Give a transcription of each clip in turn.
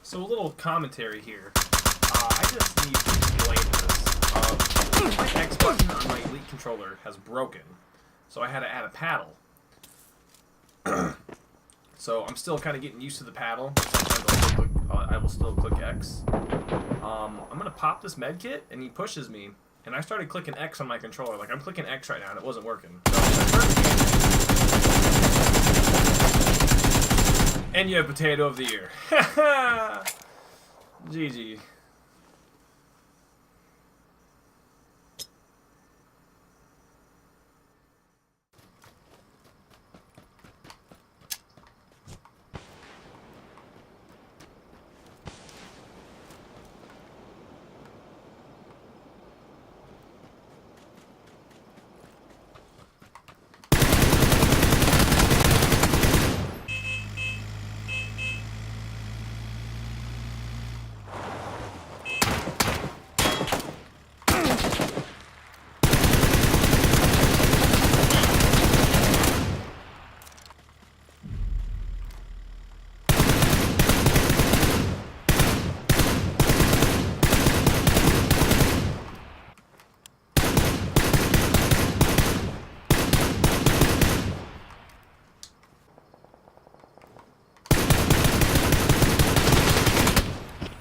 So a little commentary here. I just need to explain this. My X button on my Elite controller has broken, so I had to add a paddle. So I'm still kind of getting used to the paddle. I will still click X. I'm gonna pop this med kit, and he pushes me, and I started clicking X on my controller. Like I'm clicking X right now, and it wasn't working. And you have Potato of the Year. GG.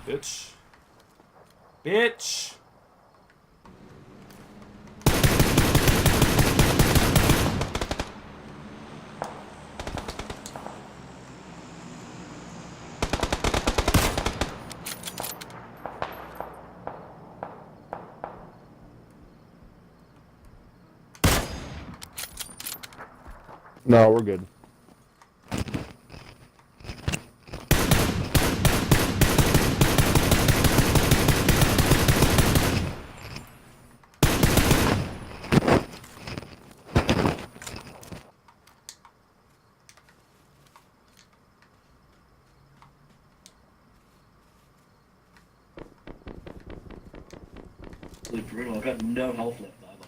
Bitch. Bitch. No, we're good. Brutal. I've got no health left either.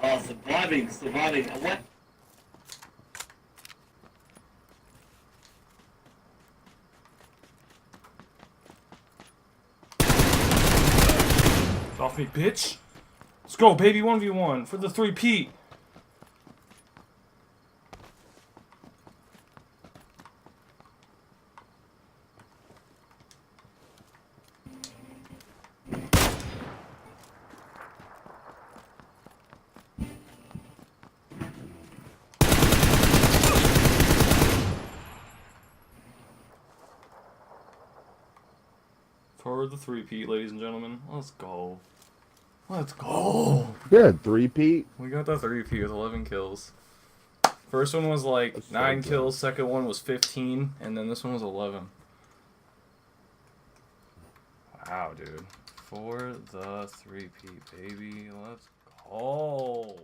Oh, surviving. What? Get off me, bitch. Let's go, baby. 1v1 for the 3 Peat. For the 3 Peat, ladies and gentlemen. Let's go. Let's go. Good, 3-peat. We got the 3 Peat with 11 kills. First one was like That's 9 so kills, second one was 15, and then this one was 11. Wow, dude. For the 3 Peat, baby. Let's go.